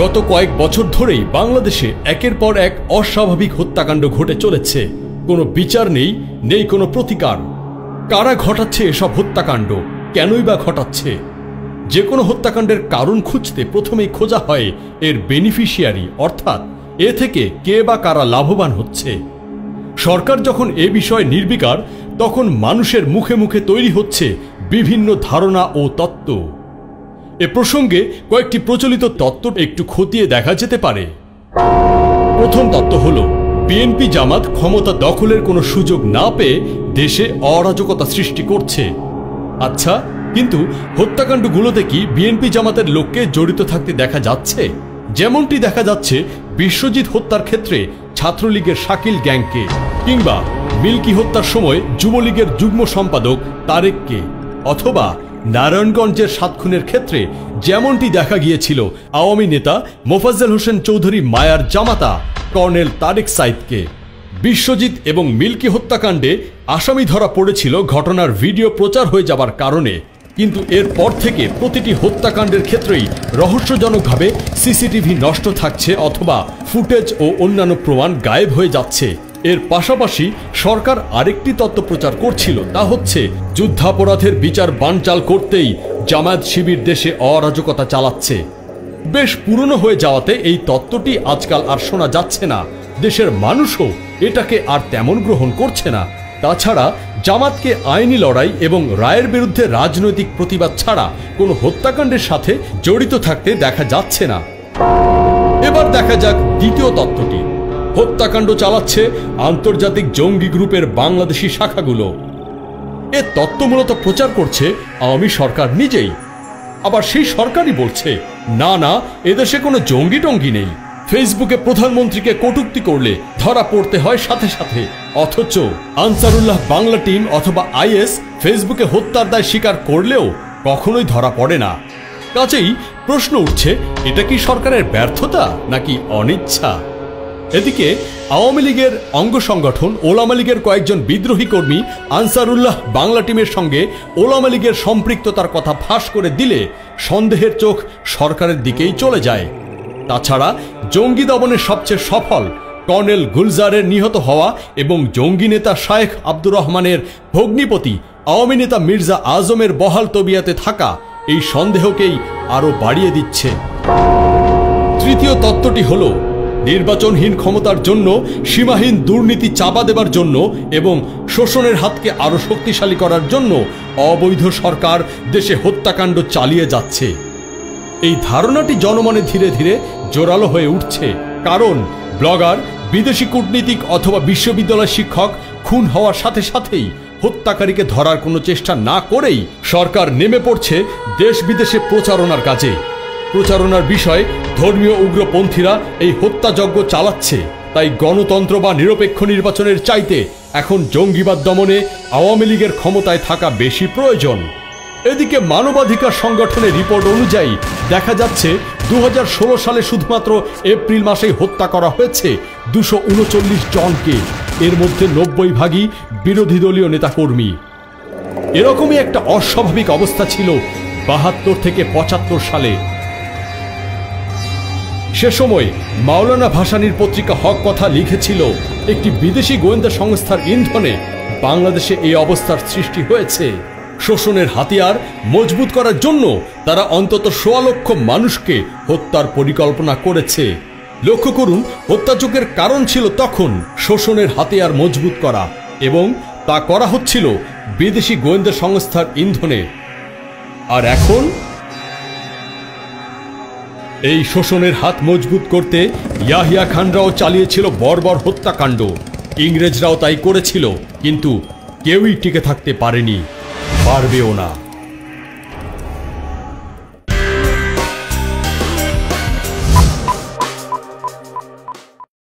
গত কয়েক বছর ধরেই বাংলাদেশে একের পর এক অস্বাভাবিক হত্যাকাণ্ড ঘটে চলেছে। কোনো বিচার নেই, নেই কোনো প্রতিকার। কারা ঘটাচ্ছে এসব হত্যাকাণ্ড, কেনই বা ঘটাচ্ছে? যে কোনো হত্যাকাণ্ডের কারণ খুঁজতে প্রথমেই খোঁজা হয় এর বেনিফিশিয়ারি, অর্থাৎ এ থেকে কে বা কারা লাভবান হচ্ছে। সরকার যখন এ বিষয়ে নির্বিকার, তখন মানুষের মুখে মুখে তৈরি হচ্ছে বিভিন্ন ধারণা ও তত্ত্ব। এ প্রসঙ্গে কয়েকটি প্রচলিত তত্ত্ব একটু খতিয়ে দেখা যেতে পারে। প্রথম তত্ত্ব হল, বিএনপি জামাত ক্ষমতা দখলের কোনো সুযোগ না পেয়ে দেশে অরাজকতা সৃষ্টি করছে। আচ্ছা, কিন্তু হত্যাকাণ্ডগুলোতে কি বিএনপি জামাতের লোককে জড়িত থাকতে দেখা যাচ্ছে? যেমনটি দেখা যাচ্ছে বিশ্বজিৎ হত্যার ক্ষেত্রে ছাত্রলীগের শাকিল গ্যাংকে, কিংবা মিল্কি হত্যার সময় যুবলীগের যুগ্ম সম্পাদক তারেককে, অথবা নারায়ণগঞ্জের 7 খুনের ক্ষেত্রে যেমনটি দেখা গিয়েছিল আওয়ামী নেতা মোফাজ্জল হোসেন চৌধুরী মায়ার জামাতা কর্নেল তারেক সাইদকে। বিশ্বজিৎ এবং মিল্কি হত্যাকাণ্ডে আসামি ধরা পড়েছিল ঘটনার ভিডিও প্রচার হয়ে যাবার কারণে, কিন্তু এরপর থেকে প্রতিটি হত্যাকাণ্ডের ক্ষেত্রেই রহস্যজনকভাবে সিসিটিভি নষ্ট থাকছে অথবা ফুটেজ ও অন্যান্য প্রমাণ গায়েব হয়ে যাচ্ছে। এর পাশাপাশি সরকার আরেকটি তত্ত্ব প্রচার করছিল, তা হচ্ছে যুদ্ধাপরাধের বিচার বানচাল করতেই জামায়াত শিবির দেশে অরাজকতা চালাচ্ছে। বেশ পুরনো হয়ে যাওয়াতে এই তত্ত্বটি আজকাল আর শোনা যাচ্ছে না। দেশের মানুষও এটাকে আর তেমন গ্রহণ করছে না। তাছাড়া জামাতকে আইনি লড়াই এবং রায়ের বিরুদ্ধে রাজনৈতিক প্রতিবাদ ছাড়া কোনো হত্যাকাণ্ডের সাথে জড়িত থাকতে দেখা যাচ্ছে না। এবার দেখা যাক দ্বিতীয় তত্ত্বটি। হত্যাকাণ্ড চালাচ্ছে আন্তর্জাতিক জঙ্গি গ্রুপের বাংলাদেশি শাখাগুলো। এ তত্ত্ব মূলত প্রচার করছে আওয়ামী সরকার নিজেই। আবার সেই সরকারই বলছে, না না, এদেশে কোনো জঙ্গি টঙ্গি নেই। ফেসবুকে প্রধানমন্ত্রীকে কটূক্তি করলে ধরা পড়তে হয় সাথে সাথে, অথচ আনসারুল্লাহ বাংলা টিম অথবা আইএস ফেসবুকে হত্যার দায় স্বীকার করলেও কখনোই ধরা পড়ে না। কাজেই প্রশ্ন উঠছে, এটা কি সরকারের ব্যর্থতা নাকি অনিচ্ছা? এদিকে আওয়ামী লীগের অঙ্গ সংগঠন ওলামা লীগের কয়েকজন বিদ্রোহী কর্মী আনসারুল্লাহ বাংলা টিমের সঙ্গে ওলামা লীগের সম্পৃক্ততার কথা ফাঁস করে দিলে সন্দেহের চোখ সরকারের দিকেই চলে যায়। তাছাড়া জঙ্গি দমনের সবচেয়ে সফল কর্নেল গুলজারের নিহত হওয়া এবং জঙ্গি নেতা শায়েখ আব্দুর রহমানের ভগ্নিপতি আওয়ামী নেতা মির্জা আজমের বহাল তবিয়াতে থাকা এই সন্দেহকেই আরো বাড়িয়ে দিচ্ছে। তৃতীয় তত্ত্বটি হল, নির্বাচনহীন ক্ষমতার জন্য, সীমাহীন দুর্নীতি চাপা দেবার জন্য এবং শোষণের হাতকে আরো শক্তিশালী করার জন্য অবৈধ সরকার দেশে হত্যাকাণ্ড চালিয়ে যাচ্ছে। এই ধারণাটি জনমনে ধীরে ধীরে জোরালো হয়ে উঠছে, কারণ ব্লগার, বিদেশি কূটনীতিক অথবা বিশ্ববিদ্যালয় শিক্ষক খুন হওয়ার সাথে সাথেই হত্যাকারীকে ধরার কোনো চেষ্টা না করেই সরকার নেমে পড়ছে দেশ বিদেশে প্রচারণার কাজে। প্রচারণার বিষয় ধর্মীয় উগ্রপন্থীরা এই হত্যাযজ্ঞ চালাচ্ছে। তাই গণতন্ত্র বা নিরপেক্ষ নির্বাচনের চাইতে এখন জঙ্গিবাদ দমনে আওয়ামী লীগের ক্ষমতায় থাকা বেশি প্রয়োজন। এদিকে মানবাধিকার সংগঠনের রিপোর্ট অনুযায়ী দেখা যাচ্ছে 2016 সালে শুধুমাত্র এপ্রিল মাসেই হত্যা করা হয়েছে 239 জনকে। এর মধ্যে 90% বিরোধী দলীয় নেতাকর্মী। এরকমই একটা অস্বাভাবিক অবস্থা ছিল 72 থেকে 75 সালে। সে সময় মাওলানা ভাসানীর পত্রিকা হক কথা লিখেছিল, একটি বিদেশি গোয়েন্দা সংস্থার ইন্ধনে বাংলাদেশে এই অবস্থার সৃষ্টি হয়েছে। শোষণের হাতিয়ার মজবুত করার জন্য তারা অন্তত 1.25 লক্ষ মানুষকে হত্যার পরিকল্পনা করেছে। লক্ষ্য করুন, হত্যাযজ্ঞের কারণ ছিল তখন শোষণের হাতিয়ার মজবুত করা, এবং তা করা হচ্ছিল বিদেশি গোয়েন্দা সংস্থার ইন্ধনে। আর এখন এই শোষণের হাত মজবুত করতে ইয়াহিয়া খানরাও চালিয়েছিল বর্বর হত্যাকাণ্ড। ইংরেজরাও তাই করেছিল, কিন্তু কেউই টিকে থাকতে পারেনি, পারবেও না।